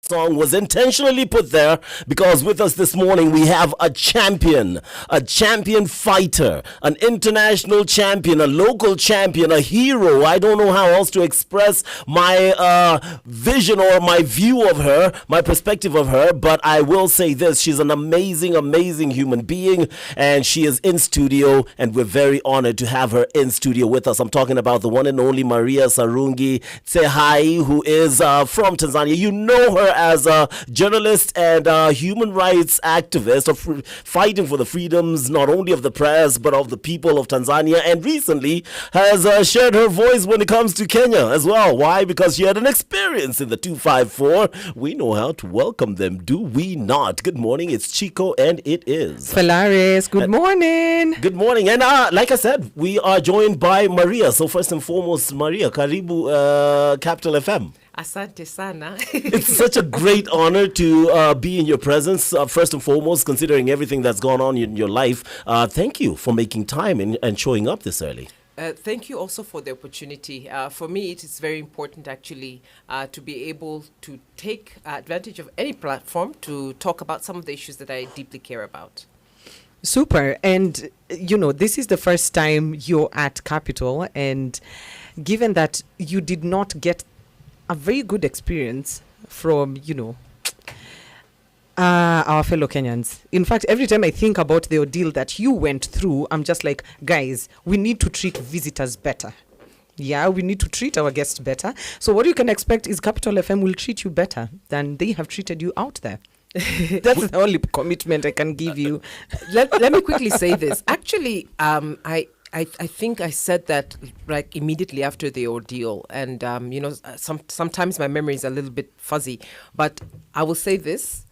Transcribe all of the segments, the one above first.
song was intentionally put there because with us this morning we have a champion fighter, an international champion, a local champion, a hero. I don't know how else to express my vision or my view of her, my perspective of her, but I will say this: she's an amazing human being, and she is in studio, and we're very honored to have her in studio with us. I'm talking about the one and only Maria Sarungi Tsehai, who is from Tanzania. You know her as a journalist and a human rights activist fighting for the freedoms not only of the press but of the people of Tanzania, and recently has shared her voice when it comes to Kenya as well. Why? Because she had an experience in the 254. We know how to welcome them, do we not? Good morning, it's Chico, and it is Falaris. Good morning. Good morning. And like I said, we are joined by Maria. So first and foremost, Maria, karibu Capital FM. Asante sana. It's such a great honor to be in your presence, first and foremost, considering everything that's gone on in your life. Thank you for making time and showing up this early. Thank you also for the opportunity. For me, it is very important actually to be able to take advantage of any platform to talk about some of the issues that I deeply care about. Super. And, this is the first time you're at Capital, and given that you did not get a very good experience from, our fellow Kenyans. In fact, every time I think about the ordeal that you went through, I'm just like, guys, we need to treat visitors better. Yeah, we need to treat our guests better. So what you can expect is Capital FM will treat you better than they have treated you out there. That's the only commitment I can give you. Let me quickly say this. Actually, I think I said that like immediately after the ordeal, and sometimes my memory is a little bit fuzzy, but I will say this: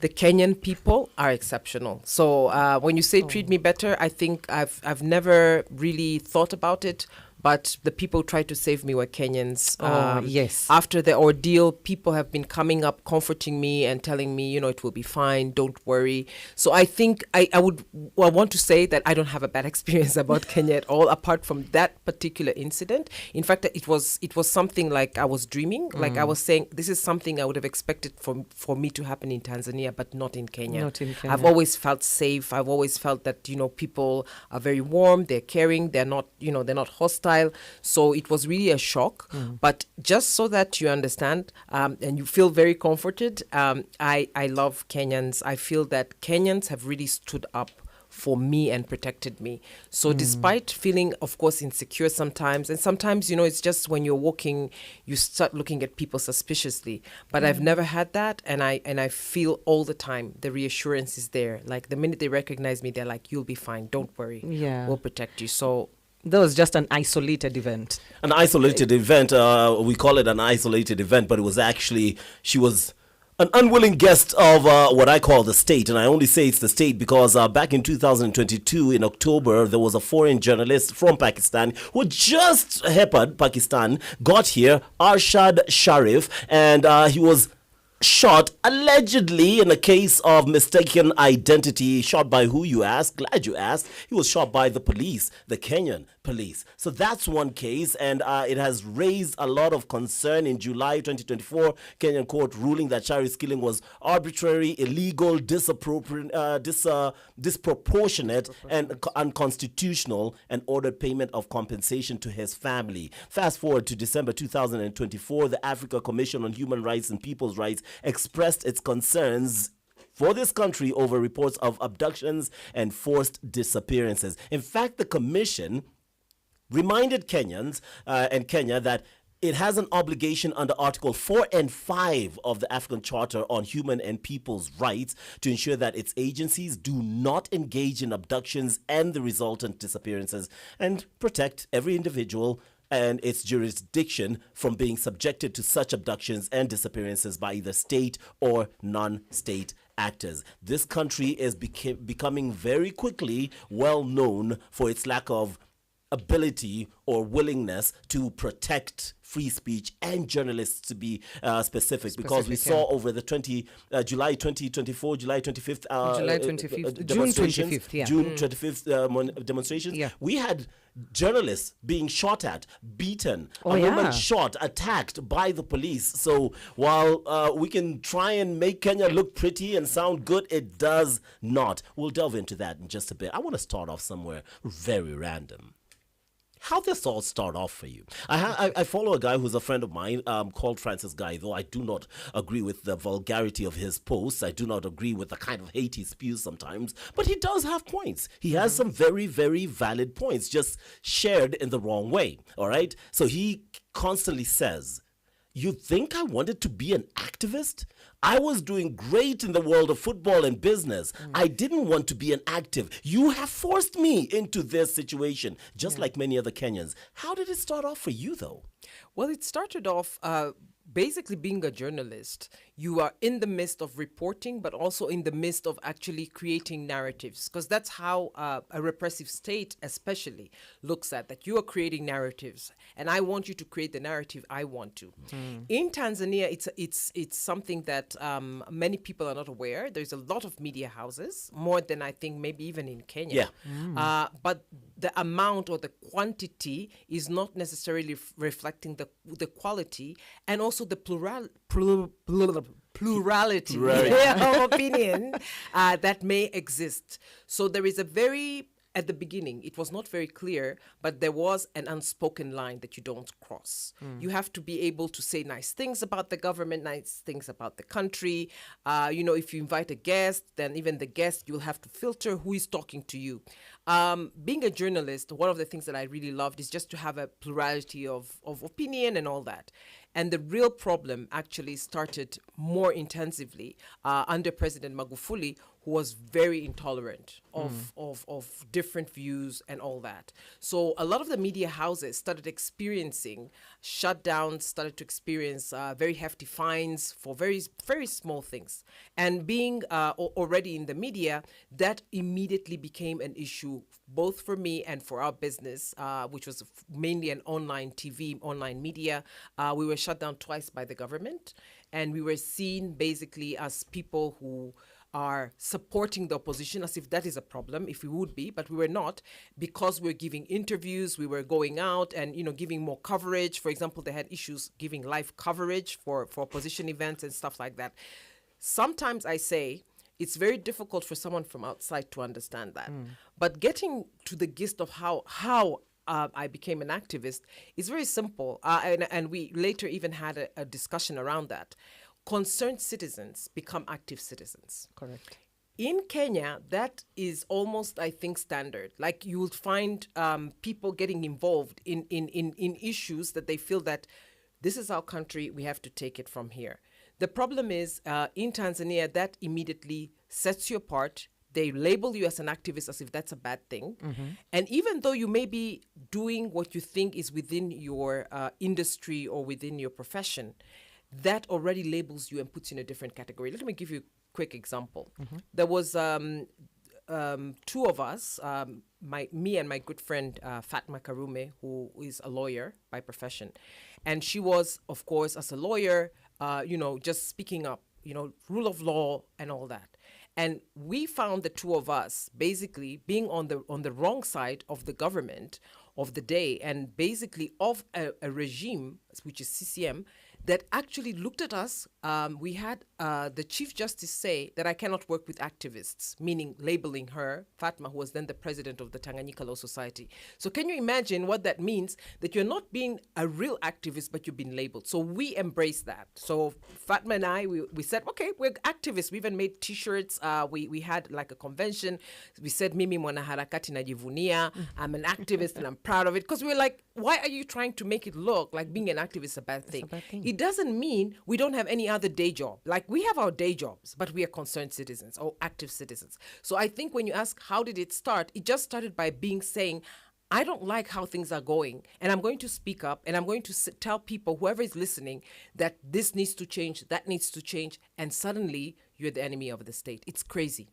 the Kenyan people are exceptional. So when you say treat me better, I think I've never really thought about it. But the people tried to save me were Kenyans. Yes. After the ordeal, people have been coming up, comforting me and telling me, it will be fine, don't worry. So I think I want to say that I don't have a bad experience about Kenya at all, apart from that particular incident. In fact, it was something like I was dreaming. Like I was saying, this is something I would have expected for me to happen in Tanzania, but not in Kenya. Not in Kenya. I've always felt safe. I've always felt that, people are very warm, they're caring, they're not hostile. So it was really a shock. But just so that you understand and you feel very comforted, I love Kenyans. I feel that Kenyans have really stood up for me and protected me. So despite feeling, of course, insecure sometimes, and sometimes, it's just when you're walking, you start looking at people suspiciously. But I've never had that, and I feel all the time the reassurance is there. Like the minute they recognize me, they're like, you'll be fine, don't worry. Yeah. We'll protect you. So that was just an isolated event. An isolated event. We call it an isolated event, but it was actually, she was an unwilling guest of what I call the state. And I only say it's the state because back in 2022, in October, there was a foreign journalist from Pakistan who just happened, Pakistan, got here, Arshad Sharif, and he was shot allegedly in a case of mistaken identity. Shot by who, you ask? Glad you asked. He was shot by the police, the Kenyan police. So that's one case, and it has raised a lot of concern. In July 2024, Kenyan court ruling that Sharif's killing was arbitrary, illegal, disproportionate, and unconstitutional, and ordered payment of compensation to his family. Fast forward to December 2024, the Africa Commission on Human Rights and People's Rights expressed its concerns for this country over reports of abductions and forced disappearances. In fact, the commission reminded Kenyans and Kenya that it has an obligation under Article 4 and 5 of the African Charter on Human and People's Rights to ensure that its agencies do not engage in abductions and the resultant disappearances, and protect every individual and its jurisdiction from being subjected to such abductions and disappearances by either state or non-state actors. This country is becoming very quickly well known for its lack of ability or willingness to protect free speech and journalists, to be specific, because we saw over the July 2024, July 25th, July 25th, demonstrations, June 25th, yeah. June 25th demonstrations. Yeah. We had journalists being shot at, beaten, Oh, a yeah. woman shot, attacked by the police. So while we can try and make Kenya look pretty and sound good, it does not. We'll delve into that in just a bit. I want to start off somewhere very random. How this all start off for you? I follow a guy who's a friend of mine called Francis Guy, though I do not agree with the vulgarity of his posts. I do not agree with the kind of hate he spews sometimes, but he does have points. He has some very, very valid points, just shared in the wrong way, all right? So he constantly says, you think I wanted to be an activist? I was doing great in the world of football and business. I didn't want to be an active. You have forced me into this situation, just like many other Kenyans. How did it start off for you, though? Well, it started off basically being a journalist. You are in the midst of reporting, but also in the midst of actually creating narratives, because that's how a repressive state especially looks at that. You are creating narratives, and I want you to create the narrative I want to. In Tanzania, it's something that many people are not aware. There's a lot of media houses, more than I think maybe even in Kenya. Yeah. But the amount or the quantity is not necessarily reflecting the quality, and also the plurality of opinion that may exist. So there is at the beginning, it was not very clear, but there was an unspoken line that you don't cross. You have to be able to say nice things about the government, nice things about the country. If you invite a guest, then even the guest, you'll have to filter who is talking to you. Being a journalist, one of the things that I really loved is just to have a plurality of opinion and all that. And the real problem actually started more intensively under President Magufuli, who was very intolerant of different views and all that. So a lot of the media houses started experiencing shutdowns, started to experience very hefty fines for very, very small things. And being already in the media, that immediately became an issue, both for me and for our business, which was mainly an online TV, online media. We were shut down twice by the government, and we were seen basically as people who are supporting the opposition, as if that is a problem, if we would be, but we were not, because we're giving interviews, we were going out and, giving more coverage. For example, they had issues giving live coverage for opposition events and stuff like that. Sometimes I say it's very difficult for someone from outside to understand that. But getting to the gist of how I became an activist is very simple. And we later even had a discussion around that. Concerned citizens become active citizens. Correct. In Kenya, that is almost, I think, standard. Like, you will find people getting involved in issues that they feel that this is our country, we have to take it from here. The problem is, in Tanzania, that immediately sets you apart. They label you as an activist as if that's a bad thing. And even though you may be doing what you think is within your industry or within your profession, that already labels you and puts you in a different category. Let me give you a quick example. There was two of us, me and my good friend Fatma Karume, who is a lawyer by profession. And she was, of course, as a lawyer, just speaking up, rule of law and all that. And we found the two of us basically being on the wrong side of the government of the day, and basically of a regime, which is CCM, that actually looked at us. We had the Chief Justice say that I cannot work with activists, meaning labeling her, Fatma, who was then the president of the Tanganyika Law Society. So can you imagine what that means? That you're not being a real activist, but you've been labeled. So we embraced that. So Fatma and I, we said, okay, we're activists. We even made T-shirts. We had like a convention. We said, Mimi mwanaharakati najivunia. I'm an activist and I'm proud of it. Because we were like, why are you trying to make it look like being an activist is a bad thing? It doesn't mean we don't have any other day job. Like, we have our day jobs, but we are concerned citizens or active citizens. So I think when you ask how did it start, it just started by saying, I don't like how things are going, and I'm going to speak up, and I'm going to tell people, whoever is listening, that this needs to change, that needs to change, and suddenly you're the enemy of the state. It's crazy.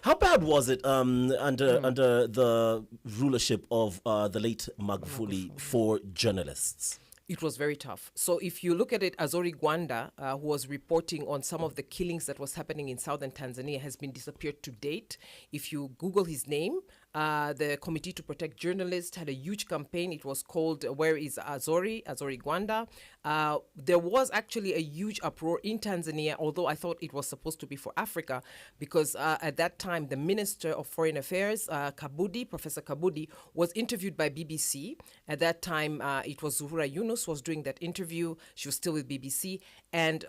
How bad was it under the rulership of the late Magufuli for journalists? It was very tough. So if you look at it, Azori Gwanda, who was reporting on some of the killings that was happening in southern Tanzania, has been disappeared to date. If you Google his name, the Committee to Protect Journalists had a huge campaign. It was called Where is Azori Gwanda. There was actually a huge uproar in Tanzania, although I thought it was supposed to be for Africa, because at that time, the Minister of Foreign Affairs, Professor Kabudi, was interviewed by BBC. At that time, it was Zuhura Yunus was doing that interview. She was still with BBC. And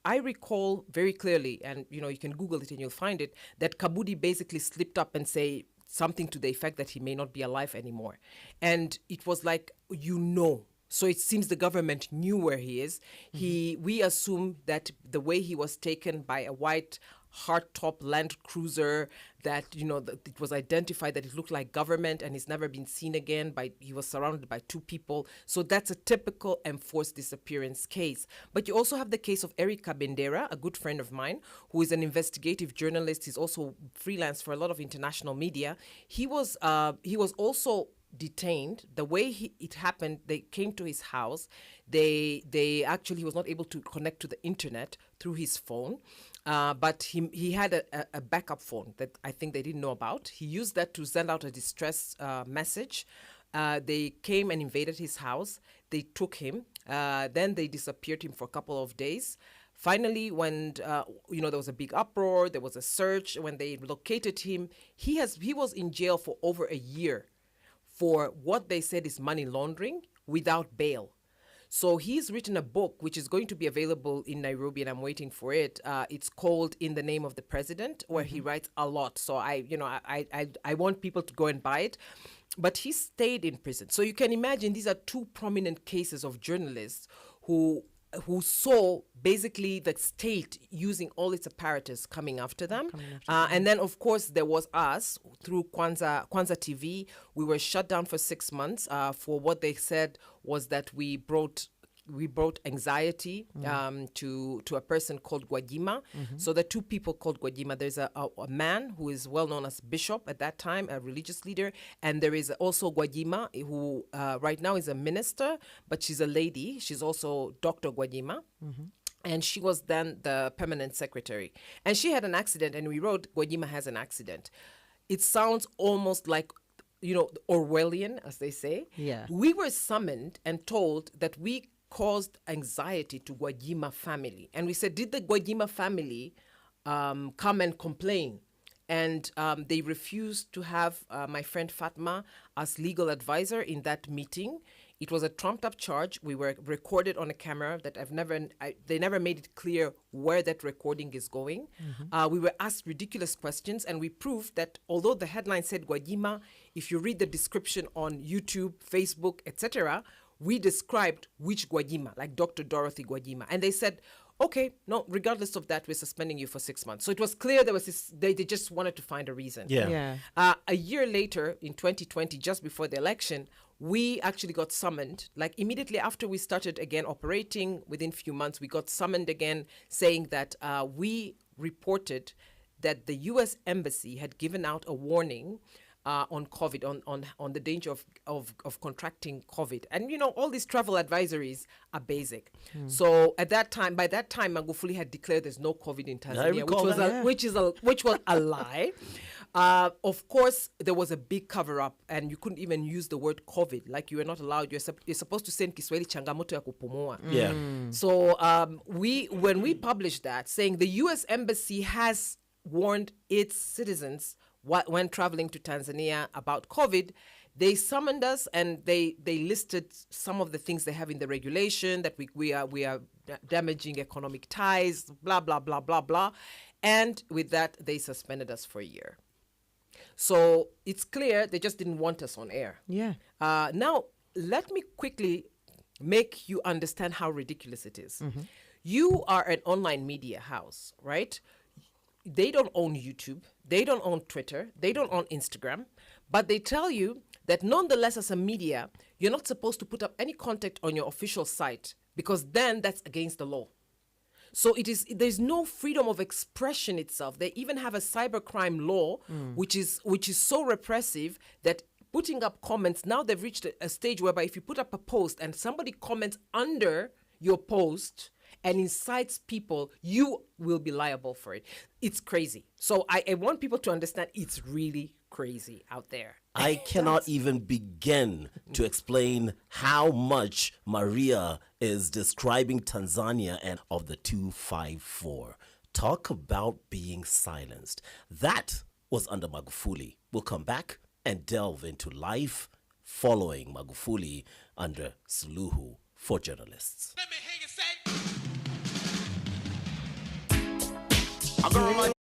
I recall very clearly, and you can Google it and you'll find it, that Kabudi basically slipped up and say something to the effect that he may not be alive anymore. And it was like, So it seems the government knew where he is. We assume that the way he was taken by a white hardtop Land Cruiser, that it was identified that it looked like government, and he's never been seen again. He was surrounded by two people. So that's a typical enforced disappearance case. But you also have the case of Eric Kabendera, a good friend of mine, who is an investigative journalist. He's also freelance for a lot of international media. He was also detained. The way it happened, they came to his house. He was not able to connect to the internet through his phone, but he had a backup phone that I think they didn't know about. He used that to send out a distress message. They came and invaded his house. They took him. Then they disappeared him for a couple of days. Finally, when there was a big uproar, there was a search. When they located him, he was in jail for over a year for what they said is money laundering without bail. So he's written a book which is going to be available in Nairobi, and I'm waiting for it. It's called In the Name of the President, where he writes a lot. So I want people to go and buy it. But he stayed in prison. So you can imagine these are two prominent cases of journalists who saw basically the state using all its apparatus coming after them. And then, of course, there was us through Kwanza TV. We were shut down for 6 months for what they said was that we brought anxiety to a person called Gwajima. So the two people called Gwajima, there's a man who is well known as Bishop at that time, a religious leader, and there is also Gwajima, who right now is a minister, but she's a lady. She's also Dr. Gwajima. And she was then the permanent secretary. And she had an accident, and we wrote, Gwajima has an accident. It sounds almost like Orwellian, as they say. Yeah. We were summoned and told that we caused anxiety to Gwajima family. And we said, did the Gwajima family come and complain? And they refused to have my friend Fatma as legal advisor in that meeting. It was a trumped-up charge. We were recorded on a camera that they never made it clear where that recording is going. We were asked ridiculous questions, and we proved that although the headline said Gwajima, if you read the description on YouTube, Facebook, etc., we described which Gwajima, like Dr. Dorothy Gwajima. And they said, okay, no, regardless of that, we're suspending you for 6 months. So it was clear there was they just wanted to find a reason. Yeah. A year later, in 2020, just before the election, we actually got summoned. Like immediately after we started again operating, within a few months, we got summoned again saying that we reported that the U.S. Embassy had given out a warning on COVID, on the danger of contracting COVID. And, all these travel advisories are basic. So by that time, Magufuli had declared there's no COVID in Tanzania, which was a lie. Of course, there was a big cover-up, and you couldn't even use the word COVID. Like, you were not allowed. You're supposed to say in Kiswahili, changamoto ya kupumua. Yeah. So when we published that, saying the U.S. Embassy has warned its citizens when traveling to Tanzania about COVID, they summoned us, and they listed some of the things they have in the regulation, that we are damaging economic ties, blah, blah, blah, blah, blah. And with that, they suspended us for a year. So it's clear they just didn't want us on air. Yeah. Now, let me quickly make you understand how ridiculous it is. You are an online media house, right? They don't own YouTube. They don't own Twitter. They don't own Instagram. But they tell you that nonetheless, as a media, you're not supposed to put up any content on your official site, because then that's against the law. So there's no freedom of expression itself. They even have a cybercrime law, which is so repressive that putting up comments, now they've reached a stage whereby if you put up a post and somebody comments under your post and incites people, you will be liable for it. It's crazy. So I want people to understand it's really crazy out there. I cannot even begin to explain how much Maria is describing Tanzania and of the 254. Talk about being silenced. That was under Magufuli. We'll come back and delve into life following Magufuli under Suluhu for journalists. Let me hear you say. A girl like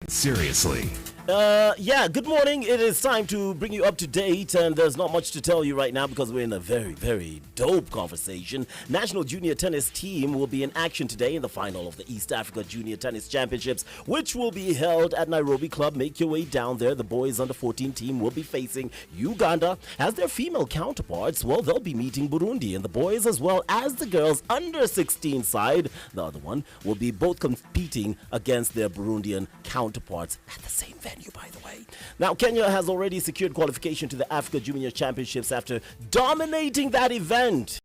Seriously. Yeah, good morning. It is time to bring you up to date, and there's not much to tell you right now because we're in a very, very dope conversation. National Junior Tennis Team will be in action today in the final of the East Africa Junior Tennis Championships, which will be held at Nairobi Club. Make your way down there. The boys under 14 team will be facing Uganda. As their female counterparts, well, they'll be meeting Burundi, and the boys as well as the girls under 16 side, the other one, will be both competing against their Burundian counterparts at the same venue, by the way. Now, Kenya has already secured qualification to the Africa Junior Championships after dominating that event.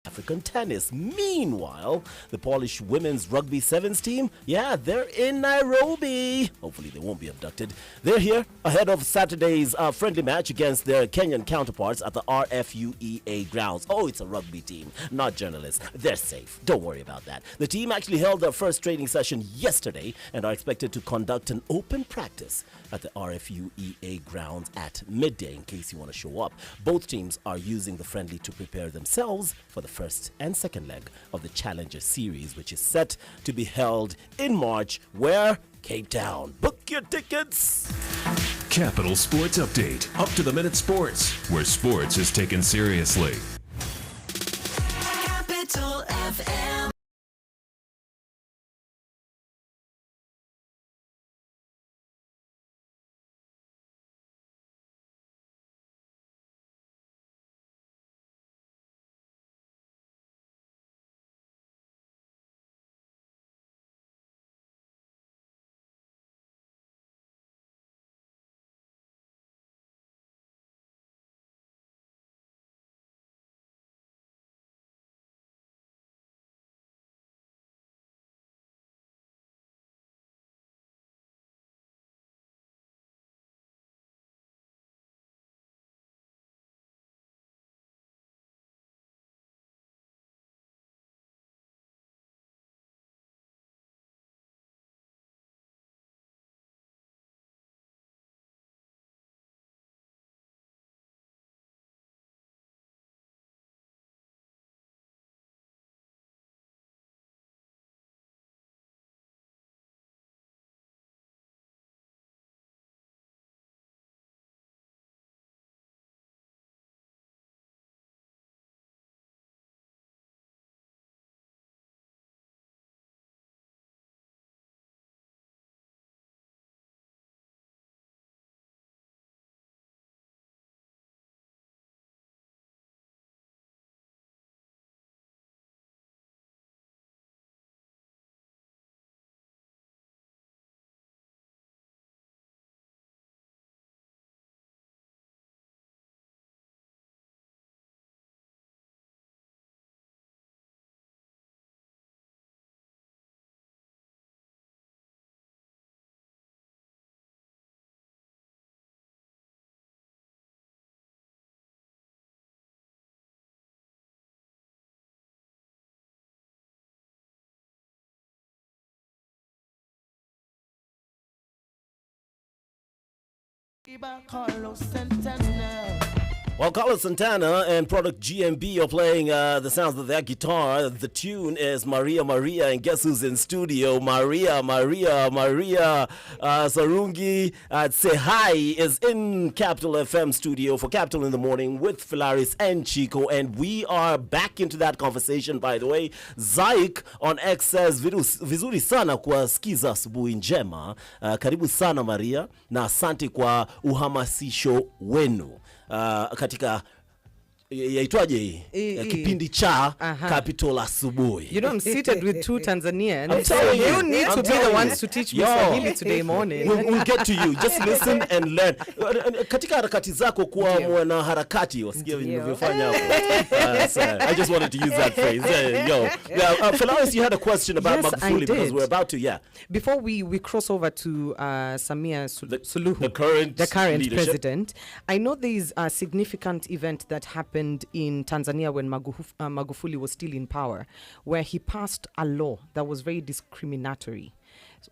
African tennis. Meanwhile, the Polish women's rugby sevens team, yeah, they're in Nairobi. Hopefully they won't be abducted. They're here ahead of Saturday's friendly match against their Kenyan counterparts at the RFUEA grounds. Oh, it's a rugby team, not journalists. They're safe. Don't worry about that. The team actually held their first training session yesterday and are expected to conduct an open practice at the RFUEA grounds at midday in case you want to show up. Both teams are using the friendly to prepare themselves for the first and second leg of the Challenger Series, which is set to be held in March, where? Cape Town. Book your tickets. Capital Sports Update. Up to the minute sports, where sports is taken seriously. Capital FM. While Carlos Santana and Product GMB are playing the sounds of their guitar, the tune is Maria Maria, and guess who's in studio? Maria Sarungi Say Hi is in Capital FM studio for Capital in the Morning with Philaris and Chico, and we are back into that conversation. By the way, Zaik on X says vizuri sana kuwasikiza asubuhi njema. Karibu sana Maria na asante kwa uhamasisho wenu. Katika yaitwaje hii kipindi cha Capital asubuhi. You know, I'm seated with two Tanzanians. I'm telling you, you need to be the ones to teach me Swahili today morning. We'll get to you. Just listen and learn. Katika harakati zako kuwa mwana harakati, wasikia vinavyofanya hapo. I just wanted to use that phrase. Philaris, you had a question about Magufuli because we're about to, Before we cross over to Samia Suluhu, the current president, I know there is a significant event that happened in Tanzania when Magufuli was still in power, where he passed a law that was very discriminatory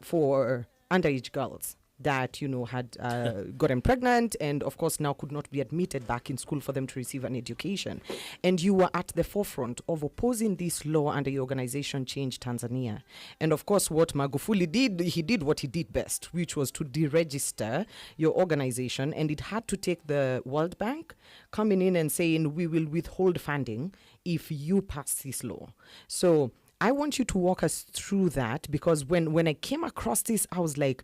for underage girls. that, had gotten pregnant and, of course, now could not be admitted back in school for them to receive an education. And you were at the forefront of opposing this law under your organization Change Tanzania. And, of course, what Magufuli did, he did what he did best, which was to deregister your organization. And it had to take the World Bank coming in and saying, we will withhold funding if you pass this law. So I want you to walk us through that, because when I came across this, I was like,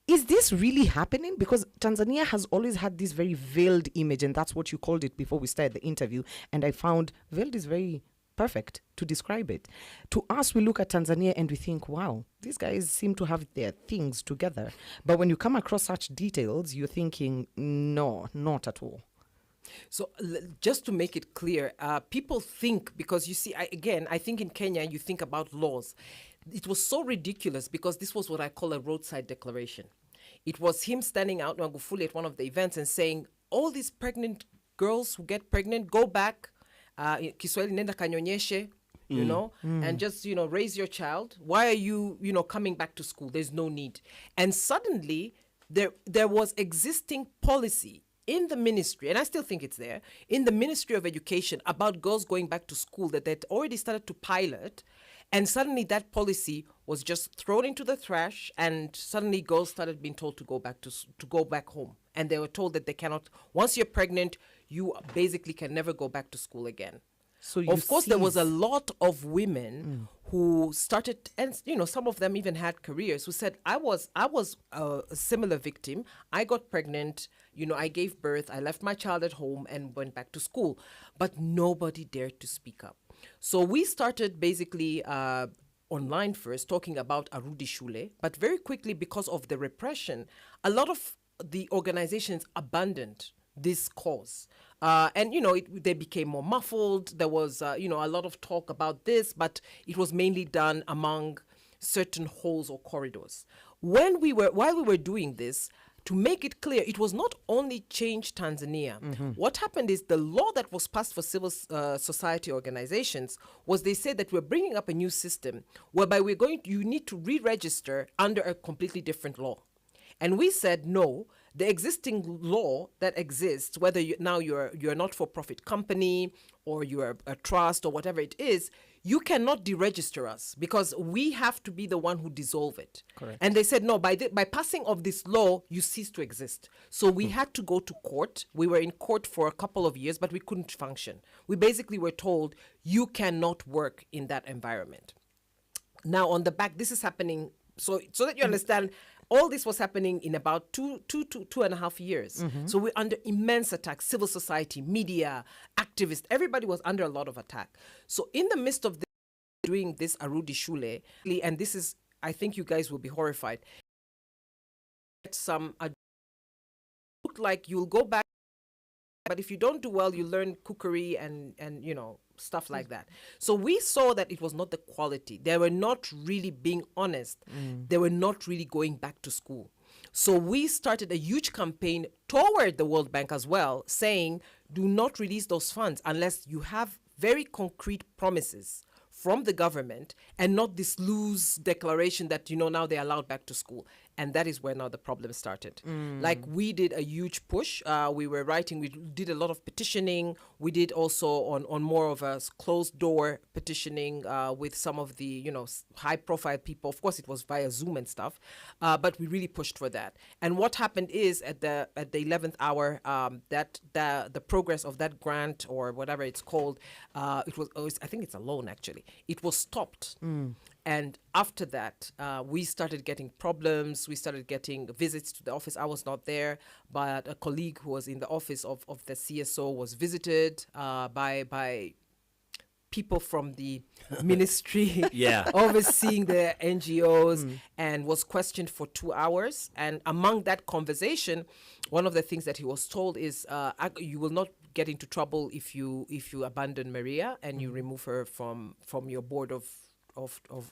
is this really happening? Because Tanzania has always had this very veiled image, and that's what you called it before we started the interview. And I found veiled is very perfect to describe it. To us, we look at Tanzania and we think, wow, these guys seem to have their things together. But when you come across such details, you're thinking, no, not at all. So just to make it clear, people think, because you see, I think in Kenya, you think about laws. It was so ridiculous because this was what I call a roadside declaration. It was him standing out, Magufuli, at one of the events and saying, all these pregnant girls who get pregnant, go back, Kiswahili nenda kanyonyeshe, and just, raise your child. Why are you, coming back to school? There's no need. And suddenly there was existing policy in the ministry, and I still think it's there, in the Ministry of Education about girls going back to school that they'd already started to pilot. And suddenly that policy was just thrown into the trash, and suddenly girls started being told to go back home. And they were told that they cannot, once you're pregnant, you basically can never go back to school again. So of course, there was a lot of women who started, and some of them even had careers, who said, I was a similar victim. I got pregnant, I gave birth, I left my child at home and went back to school. But nobody dared to speak up. So we started basically online first, talking about Arudi Shule, but very quickly, because of the repression, a lot of the organizations abandoned this cause. And, they became more muffled. There was, a lot of talk about this, but it was mainly done among certain halls or corridors. While we were doing this, to make it clear, it was not only Change Tanzania. What happened is the law that was passed for civil society organizations was, they said that we're bringing up a new system whereby you need to re-register under a completely different law. And we said, no, the existing law that exists, whether you're a not-for-profit company or you're a trust or whatever it is, you cannot deregister us because we have to be the one who dissolve it. Correct. And they said, no, by passing of this law, you cease to exist. So we had to go to court. We were in court for a couple of years, but we couldn't function. We basically were told, you cannot work in that environment. Now, on the back, this is happening, so that you understand, all this was happening in about 2.5 years. So we're under immense attack. Civil society, media, activists, everybody was under a lot of attack. So in the midst of doing this Arudi Shule, and this is, I think you guys will be horrified, look like you'll go back, but if you don't do well, you learn cookery and stuff like that. So we saw that it was not the quality. They were not really being honest. They were not really going back to school. So we started a huge campaign toward the World Bank as well, saying, do not release those funds unless you have very concrete promises from the government and not this loose declaration that, now they're allowed back to school. And that is where now the problem started. Like, we did a huge push. We were writing, we did a lot of petitioning. We did also on more of a closed door petitioning with some of the, high profile people. Of course, it was via Zoom and stuff, but we really pushed for that. And what happened is at the 11th hour, that the progress of that grant or whatever it's called, it was, I think it's a loan actually, it was stopped. And after that, we started getting problems. We started getting visits to the office. I was not there, but a colleague who was in the office of the CSO was visited by people from the ministry overseeing the NGOs and was questioned for 2 hours. And among that conversation, one of the things that he was told is, you will not get into trouble if you abandon Maria and you remove her from your board of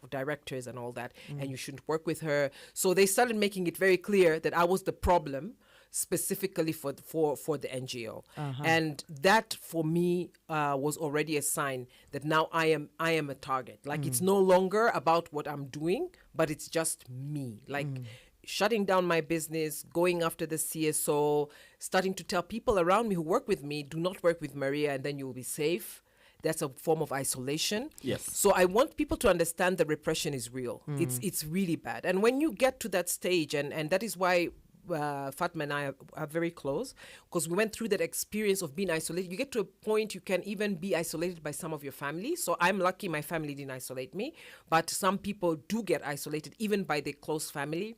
directors and all that, and you shouldn't work with her. So they started making it very clear that I was the problem specifically for the NGO. And that for me was already a sign that now I am a target. Like, it's no longer about what I'm doing, but it's just me. Like, shutting down my business, going after the CSO, starting to tell people around me who work with me, do not work with Maria and then you'll be safe. That's a form of isolation. Yes. So I want people to understand the repression is real. It's really bad. And when you get to that stage, and that is why Fatma and I are very close, because we went through that experience of being isolated. You get to a point you can even be isolated by some of your family. So I'm lucky my family didn't isolate me, but some people do get isolated even by their close family.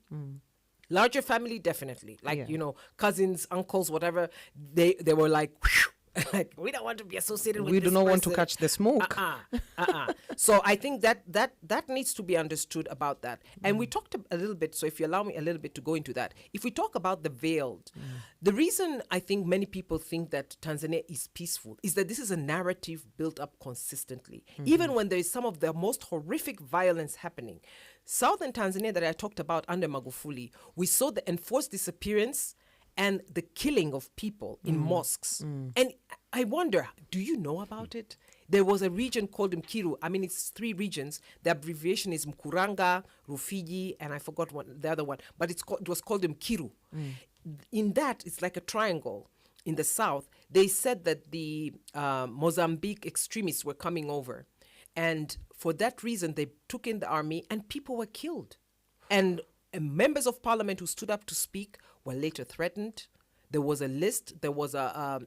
Larger family, definitely. Like, cousins, uncles, whatever, they were like, like, we don't want to be associated with We this do not want to person. catch the smoke. So I think that needs to be understood about that. And we talked a little bit, so if you allow me a little bit to go into that. If we talk about the veiled, the reason I think many people think that Tanzania is peaceful is that this is a narrative built up consistently. Even when there is some of the most horrific violence happening. Southern Tanzania that I talked about under Magufuli, we saw the enforced disappearance and the killing of people in mosques. And I wonder, do you know about it? There was a region called Mkiru. I mean, it's 3 regions. The abbreviation is Mkuranga, Rufiji, and I forgot the other one. But it was called Mkiru. In that, it's like a triangle. In the south, they said that the Mozambique extremists were coming over. And for that reason, they took in the army and people were killed. And members of parliament who stood up to speak were later threatened. There was a list. There was a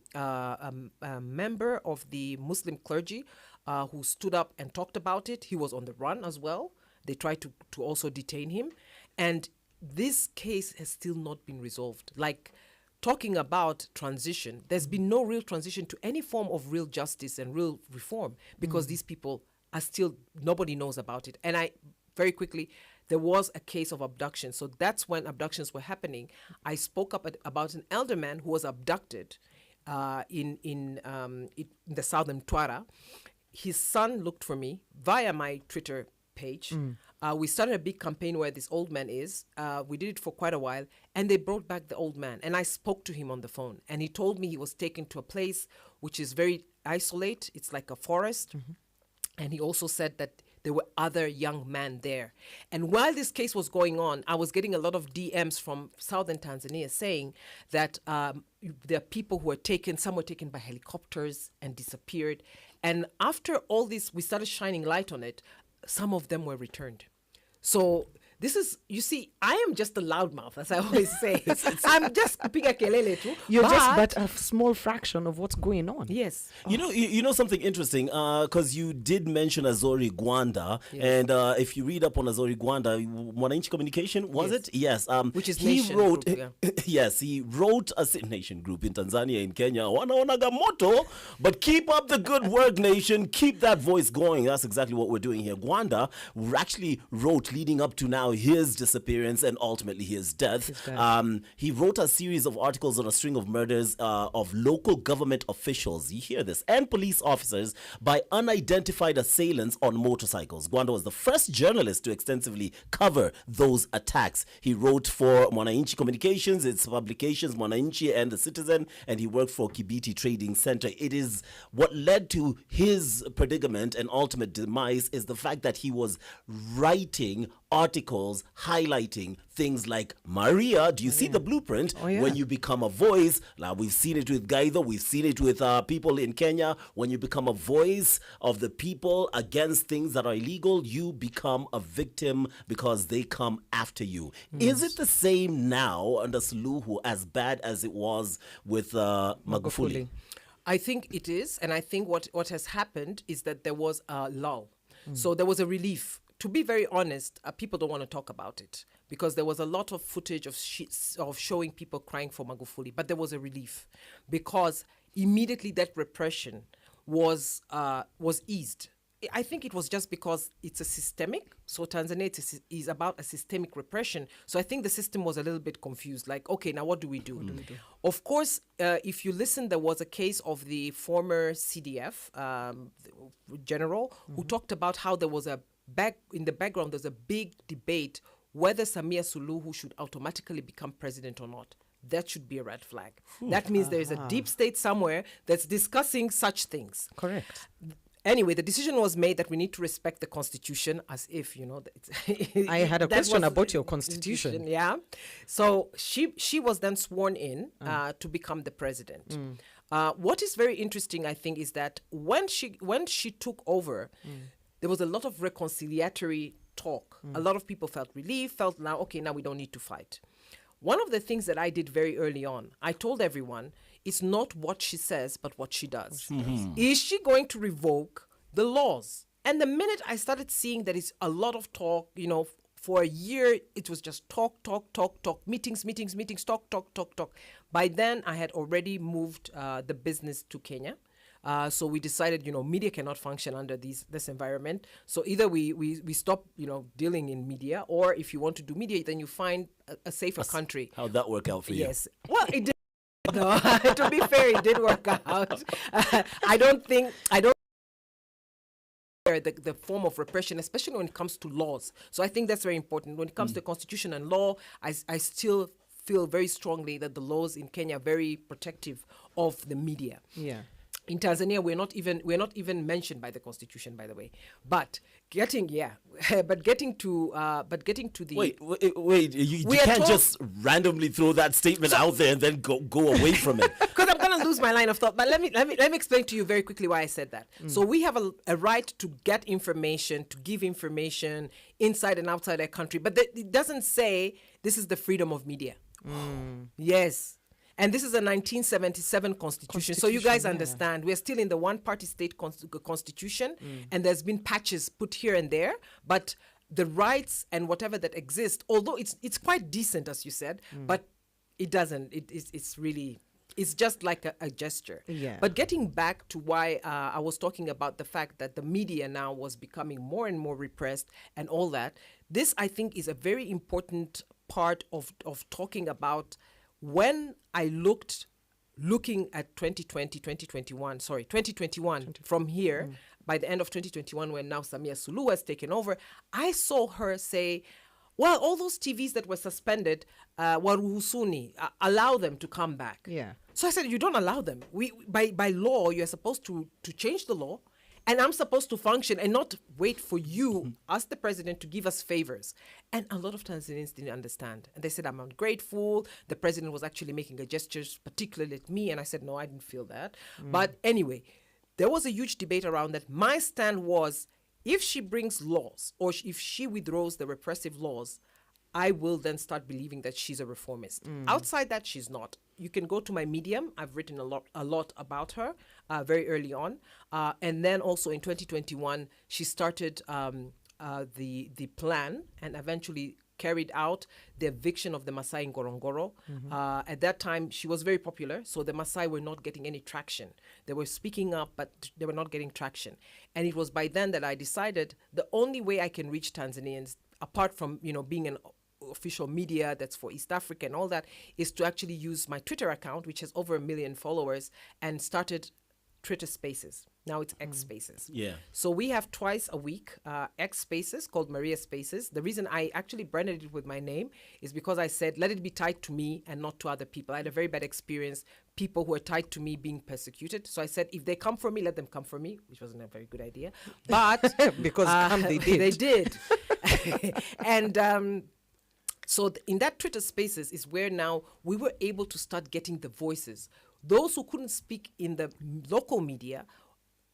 member of the Muslim clergy who stood up and talked about it. He was on the run as well. They tried to also detain him. And this case has still not been resolved. Like, talking about transition, there's been no real transition to any form of real justice and real reform because these people are still, nobody knows about it. And very quickly, there was a case of abduction. So that's when abductions were happening. I spoke up about an elder man who was abducted in the southern Mtwara. His son looked for me via my Twitter page. We started a big campaign where this old man is. We did it for quite a while, and they brought back the old man. And I spoke to him on the phone, and he told me he was taken to a place which is very isolate. It's like a forest. And he also said that there were other young men there. And while this case was going on, I was getting a lot of DMs from southern Tanzania saying that there are people who were taken, some were taken by helicopters and disappeared. And after all this, we started shining light on it. Some of them were returned. So this is, you see, I am just a loudmouth, as I always say. I'm just kupiga kelele too. You're just but a small fraction of what's going on. Yes. You know something interesting, because you did mention Azori Gwanda, and if you read up on Azori Gwanda, Mwananchi Communication, was it? Yes. Which is he Nation wrote, Group, yes, he wrote a Nation Group in Tanzania, in Kenya. Wanaonaga moto, but keep up the good work, Nation. Keep that voice going. That's exactly what we're doing here. Gwanda actually wrote, leading up to now, his disappearance and ultimately his death. He wrote a series of articles on a string of murders of local government officials, you hear this, and police officers by unidentified assailants on motorcycles. Gwanda was the first journalist to extensively cover those attacks. He wrote for Mwananchi Communications, its publications Mwananchi and The Citizen, and he worked for Kibiti Trading Center. It is what led to his predicament and ultimate demise is the fact that he was writing articles highlighting things like Maria. Do you see the blueprint? When you become a voice, like we've seen it with Gaido, we've seen it with people in Kenya. When you become a voice of the people against things that are illegal, you become a victim because they come after you. Is it the same now under Suluhu as bad as it was with Magufuli? I think it is, and I think what has happened is that there was a lull. So there was a relief. To be very honest, people don't want to talk about it because there was a lot of footage of showing people crying for Magufuli, but there was a relief because immediately that repression was eased. I think it was just because it's a systemic. So Tanzania is about a systemic repression. So I think the system was a little bit confused. Like, okay, now what do we do? Of course, if you listen, there was a case of the former CDF general who talked about how there was in the background, there's a big debate whether Samia Suluhu should automatically become president or not. That should be a red flag. That means there is a deep state somewhere that's discussing such things. Correct. anyway, the decision was made that we need to respect the constitution, as if, I had a that question was about your constitution. Yeah. So she was then sworn in to become the president. What is very interesting, I think, is that when she took over, there was a lot of reconciliatory talk. A lot of people felt relief, felt now we don't need to fight. One of the things that I did very early on, I told everyone, it's not what she says, but what she does. Is she going to revoke the laws? And the minute I started seeing that it's a lot of talk, for a year, it was just talk, meetings, talk. By then, I had already moved the business to Kenya. So we decided, media cannot function under this environment. So either we stop, dealing in media, or if you want to do media, then you find a safer country. How'd that work out for you? Yes. Well, it did. No, to be fair, it did work out. I don't the form of repression, especially when it comes to laws. So I think that's very important. When it comes to constitution and law, I still feel very strongly that the laws in Kenya are very protective of the media. Yeah. In Tanzania, we're not even mentioned by the constitution, by the way. But getting to the wait! You can't just randomly throw that statement out there and then go away from it. Because I'm gonna lose my line of thought. But let me explain to you very quickly why I said that. So we have a right to get information, to give information inside and outside our country, but it doesn't say this is the freedom of media. Yes. And this is a 1977 constitution. So you guys understand, we're still in the one-party state constitution, and there's been patches put here and there, but the rights and whatever that exist, although it's quite decent, as you said, but it doesn't. It's just like a gesture. Yeah. But getting back to why I was talking about the fact that the media now was becoming more and more repressed and all that, this, I think, is a very important part of talking about. When I looking at 2021 from here, by the end of 2021, when now Samia Suluhu has taken over, I saw her say, well, all those TVs that were suspended, waruhusuni, allow them to come back. Yeah. So I said, you don't allow them. By law, you're supposed to change the law. And I'm supposed to function and not wait for you, as the president, to give us favors. And a lot of Tanzanians didn't understand. And they said, I'm ungrateful. The president was actually making a gesture, particularly at me. And I said, no, I didn't feel that. But anyway, there was a huge debate around that. My stand was, if she brings laws, or if she withdraws the repressive laws, I will then start believing that she's a reformist. Outside that, she's not. You can go to my Medium. I've written a lot about her very early on. And then also in 2021, she started the plan and eventually carried out the eviction of the Maasai in Ngorongoro. At that time, she was very popular, so the Maasai were not getting any traction. They were speaking up, but they were not getting traction. And it was by then that I decided the only way I can reach Tanzanians, apart from being an official media that's for East Africa and all that, is to actually use my Twitter account, which has over 1 million followers, and started Twitter Spaces. Now it's X Spaces. Yeah. So we have twice a week X Spaces called Maria Spaces. The reason I actually branded it with my name is because I said, let it be tied to me and not to other people. I had a very bad experience, people who are tied to me being persecuted. So I said, if they come for me, let them come for me, which wasn't a very good idea. But because they did. They did. And so in that Twitter Spaces is where now we were able to start getting the voices. Those who couldn't speak in the local media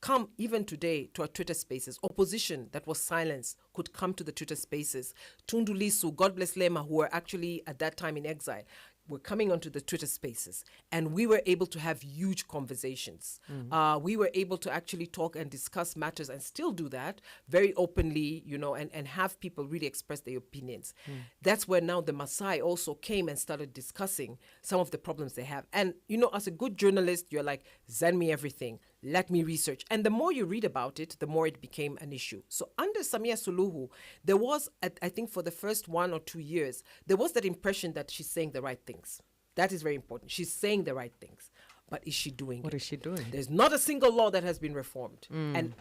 come even today to our Twitter Spaces. Opposition that was silenced could come to the Twitter Spaces. Tundu Lissu, God bless Lema, who were actually at that time in exile, were coming onto the Twitter Spaces, and we were able to have huge conversations. We were able to actually talk and discuss matters, and still do that very openly, and have people really express their opinions. That's where now the Maasai also came and started discussing some of the problems they have. And, as a good journalist, you're like, send me everything. Let me research. And the more you read about it, the more it became an issue. So under Samia Suluhu, there was, I think for the first 1 or 2 years, there was that impression that she's saying the right things. That is very important. She's saying the right things. But is she doing it? What is she doing? There's not a single law that has been reformed. And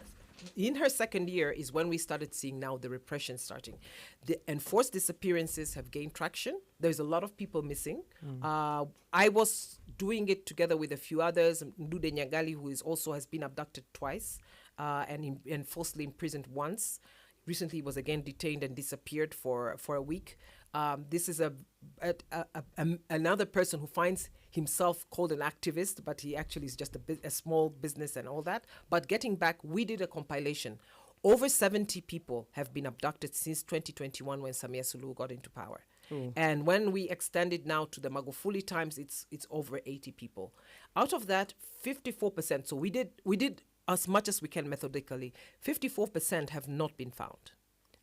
in her second year is when we started seeing now the repression starting. The enforced disappearances have gained traction. There's a lot of people missing. I was doing it together with a few others. Ndude Nyagali, who has been abducted twice. and falsely imprisoned once. Recently, he was again detained and disappeared for a week. This is another person who finds himself called an activist, but he actually is just a small business and all that. But getting back, we did a compilation. Over 70 people have been abducted since 2021 when Samia Suluhu got into power. And when we extend it now to the Magufuli times, it's over 80 people. Out of that, 54%, so we did as much as we can methodically, 54% have not been found.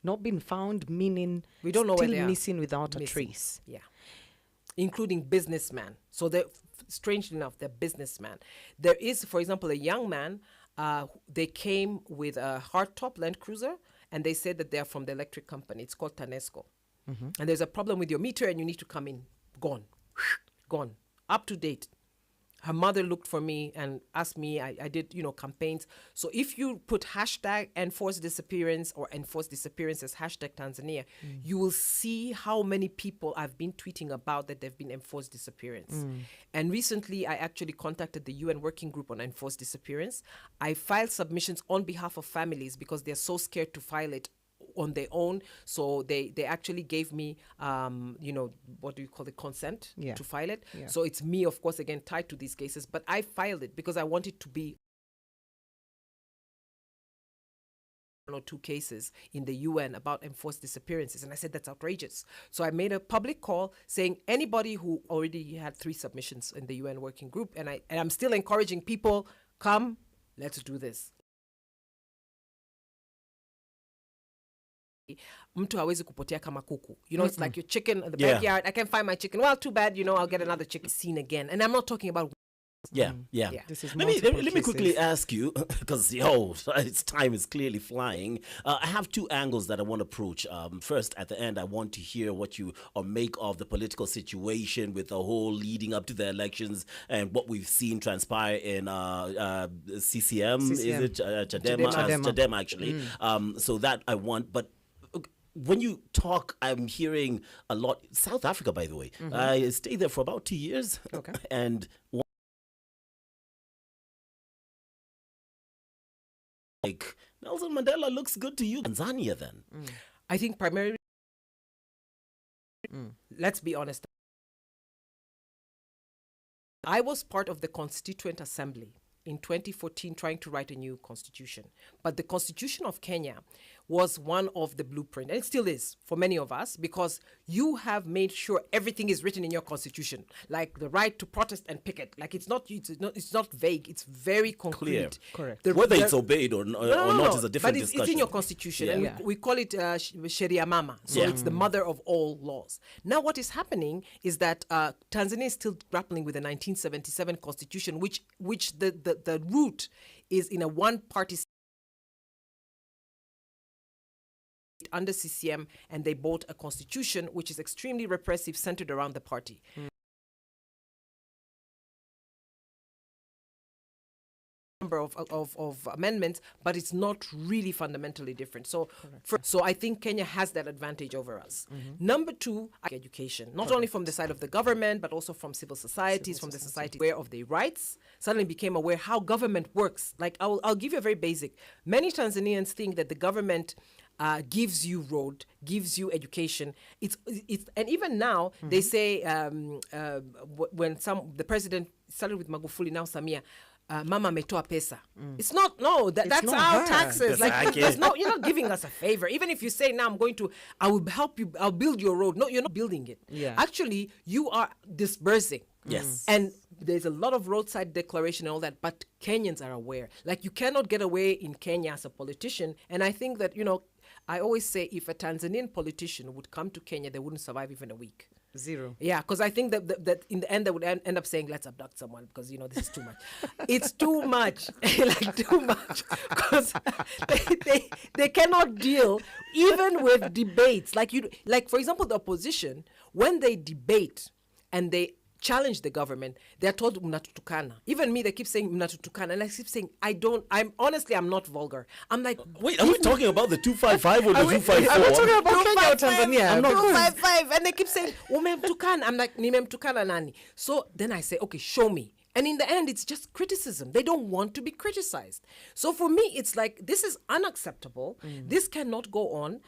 Not been found, meaning We don't know where still they are. missing without a Missing. trace. Yeah. Including businessmen. So they're, strangely enough, they're businessmen. There is, for example, a young man, they came with a hardtop Land Cruiser, and they said that they're from the electric company. It's called Tanesco. And there's a problem with your meter, and you need to come in. Gone. Gone. Up to date. Her mother looked for me and asked me, I did, campaigns. So if you put hashtag enforced disappearance or enforced disappearance as hashtag Tanzania, you will see how many people I've been tweeting about that they've been enforced disappearance. And recently, I actually contacted the UN Working Group on enforced disappearance. I filed submissions on behalf of families because they're so scared to file it on their own. So they actually gave me, what do you call it, consent to file it. Yeah. So it's me, of course, again, tied to these cases. But I filed it because I wanted to be one or two cases in the UN about enforced disappearances. And I said, that's outrageous. So I made a public call saying anybody who already had 3 submissions in the UN Working Group, and I'm still encouraging people, come, let's do this. Mtu hawezi kupotea kama kuku. It's like your chicken in the backyard. I can't find my chicken. Well, too bad, I'll get another chicken seen again. And I'm not talking about Yeah. This is Let me multiple quickly cases. ask you, because its time is clearly flying. I have 2 angles that I want to approach. First, at the end, I want to hear what you make of the political situation with the whole leading up to the elections and what we've seen transpire in CCM. Is it Chadema actually? So that I want, but. When you talk, I'm hearing a lot. South Africa, by the way. I stayed there for about 2 years. Okay. And like, Nelson Mandela looks good to you. Tanzania, then? I think primarily, let's be honest. I was part of the Constituent Assembly in 2014 trying to write a new constitution. But the Constitution of Kenya was one of the blueprint, and it still is for many of us, because you have made sure everything is written in your constitution, like the right to protest and picket. Like it's not vague. It's very concrete. Clear. Correct. Whether it's obeyed or not is a different but it's discussion. in your constitution, Yeah. and Yeah. we call it Sharia Mama. So it's the mother of all laws. Now, what is happening is that Tanzania is still grappling with the 1977 constitution, which the root is in a one-party under CCM, and they bought a constitution which is extremely repressive, centered around the party. Number of amendments, but it's not really fundamentally different. So, so I think Kenya has that advantage over us. Number 2, education, not only from the side of the government, but also from civil societies, from the society aware of their rights, suddenly became aware how government works. Like I'll give you a very basic. Many Tanzanians think that the government gives you road, gives you education. It's and even now they say when the president started with Magufuli, now Samia. Mama ametoa pesa. It's not, that's not our her. taxes. Like, you're not giving us a favor. Even if you say, now I will help you, I'll build your road. No, you're not building it. Yeah. Actually, you are disbursing. Yes. And there's a lot of roadside declaration and all that, but Kenyans are aware. Like, you cannot get away in Kenya as a politician. And I think that, I always say if a Tanzanian politician would come to Kenya, they wouldn't survive even a week. 0. Yeah, because I think that in the end they would end up saying, let's abduct someone because, this is too much. It's too much. Like, too much. Because they cannot deal even with debates. Like, for example, the opposition, when they debate and they challenge the government, they're told mnatutukana. Even me, they keep saying mnatutukana. And I keep saying, I'm not vulgar. I'm like, Wait, are we talking about the 255 or the 254? Are we talking about Kenya or Tanzania? I'm not 255, and they keep saying, umemtukana. I'm like, nimemtukana nani? So then I say, okay, show me. And in the end, it's just criticism. They don't want to be criticized. So for me, it's like, this is unacceptable. This cannot go on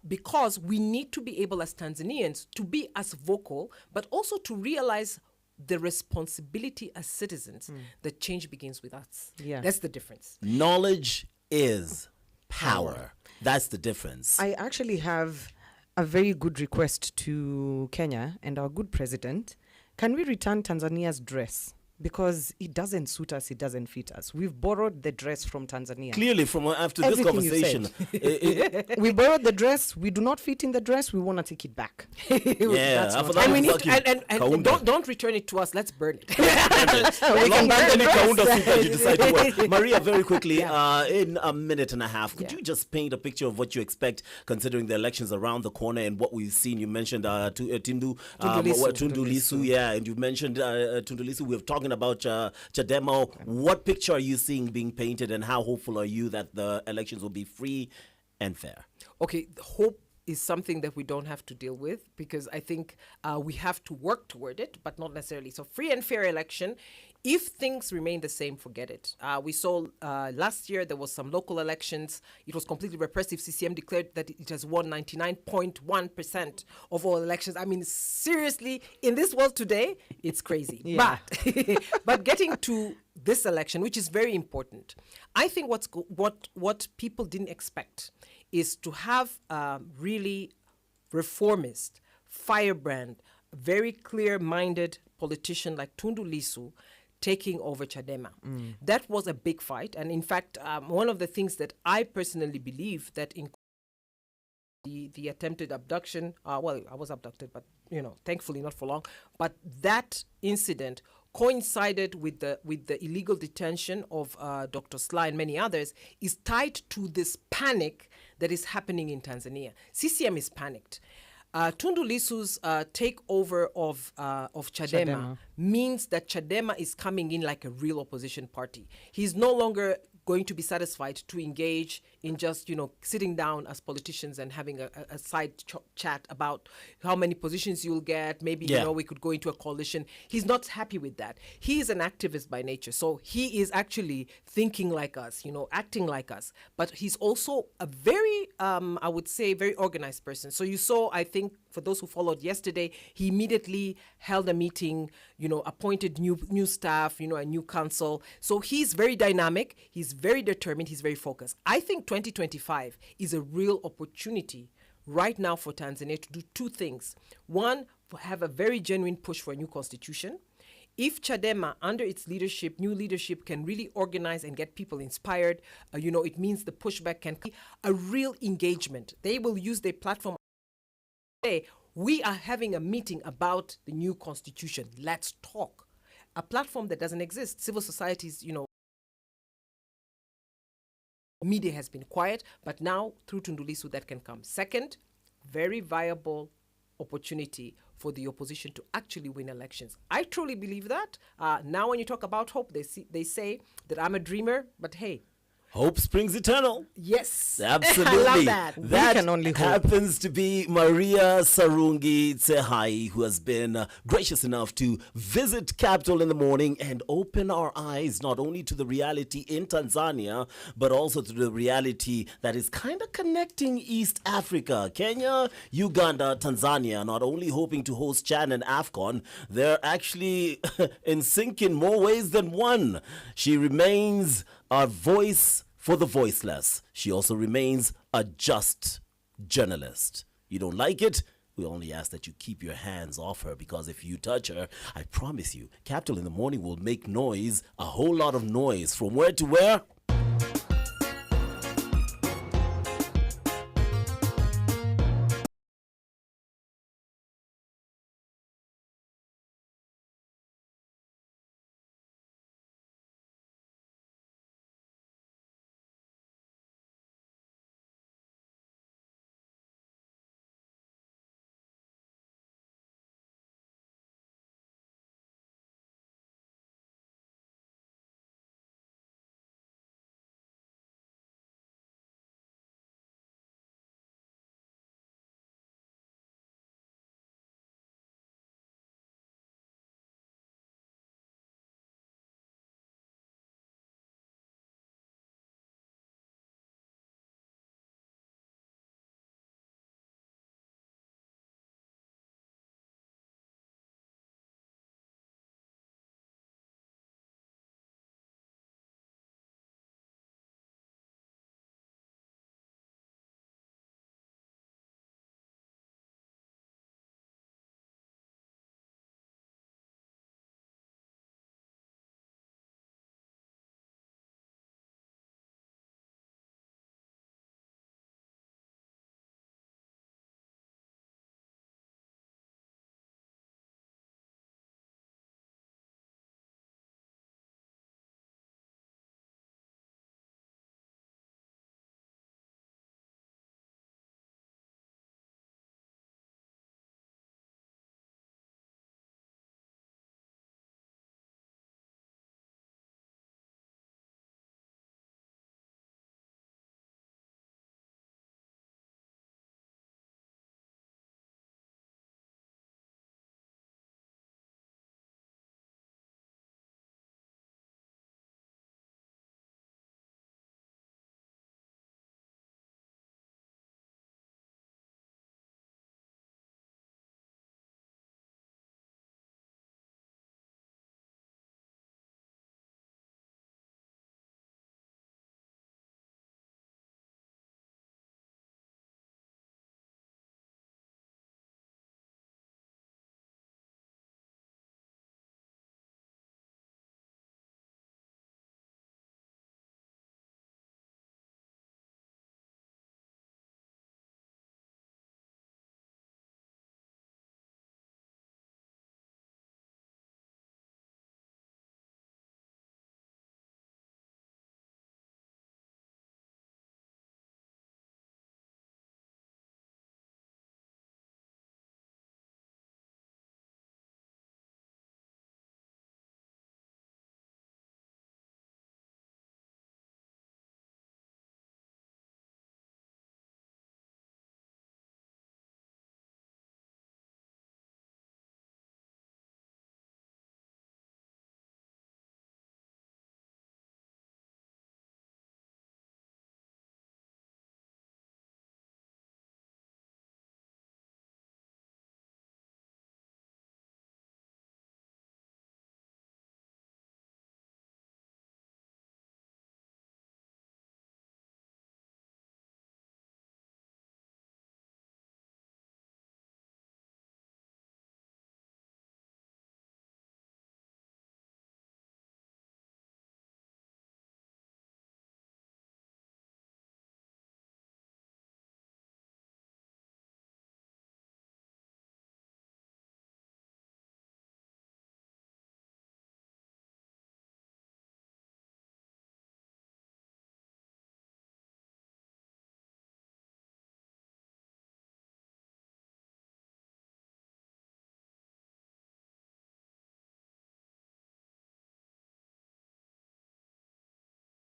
because we need to be able as Tanzanians to be as vocal, but also to realize the responsibility as citizens that change begins with us. Yeah. That's the difference. Knowledge is power. That's the difference. I actually have a very good request to Kenya and our good president. Can we return Tanzania's dress? Because it doesn't suit us, it doesn't fit us. We've borrowed the dress from Tanzania. Clearly, from after this Everything you conversation, We borrowed the dress, we do not fit in the dress, we want to take it back. yeah, That's after not- that And we need fucking and kaunda. don't return it to us. Let's burn it. As long as any kaunda soup that you decide to wear. Maria, very quickly, Yeah. in a minute and a half, could Yeah. you just paint a picture of what you expect, considering the elections around the corner and what we've seen? You mentioned Tundu Lisu, yeah, and you mentioned Tundu Lisu. We're talking about Chadema. What picture are you seeing being painted, and how hopeful are you that the elections will be free and fair? Okay, hope is something that we don't have to deal with, because I think we have to work toward it, but not necessarily. So free and fair election. If things remain the same, forget it. We saw last year there was some local elections. It was completely repressive. CCM declared that it has won 99.1% of all elections. I mean, seriously, in this world today, it's crazy. Yeah. But getting to this election, which is very important, I think what people didn't expect is to have really reformist, firebrand, very clear-minded politician like Tundu Lisu taking over Chadema. That was a big fight. And in fact, one of the things that I personally believe that in the attempted abduction, well, I was abducted, but, thankfully not for long. But that incident coincided with the illegal detention of Dr. Sly and many others, is tied to this panic that is happening in Tanzania. CCM is panicked. Tundu Lisu's takeover of Chadema means that Chadema is coming in like a real opposition party. He's no longer going to be satisfied to engage in just, sitting down as politicians and having a side chat about how many positions you'll get. Maybe, we could go into a coalition. He's not happy with that. He is an activist by nature. So he is actually thinking like us, acting like us. But he's also a very, I would say, very organized person. So you saw, I think, for those who followed yesterday, he immediately held a meeting, appointed new staff, a new council. So he's very dynamic. He's very determined. He's very focused. I think 2025 is a real opportunity right now for Tanzania to do two things. One, have a very genuine push for a new constitution. If Chadema, under its leadership, new leadership, can really organize and get people inspired, it means the pushback can be a real engagement. They will use their platform. We are having a meeting about the new constitution. Let's talk. A platform that doesn't exist. Civil societies, media has been quiet, but now through Tundu Lissu that can come. Second, very viable opportunity for the opposition to actually win elections. I truly believe that. Now when you talk about hope, they say that I'm a dreamer, but hey, Hope springs eternal. yes. Absolutely. I love that. We can only hope. Happens to be Maria Sarungi Tsehai, who has been gracious enough to visit Capital in the Morning and open our eyes not only to the reality in Tanzania, but also to the reality that is kind of connecting East Africa. Kenya, Uganda, Tanzania, not only hoping to host CHAN and AFCON, they're actually in sync in more ways than one. She remains a voice for the voiceless. She also remains a just journalist. You don't like it? We only ask that you keep your hands off her, because if you touch her, I promise you, Capital in the Morning will make noise, a whole lot of noise. From where to where?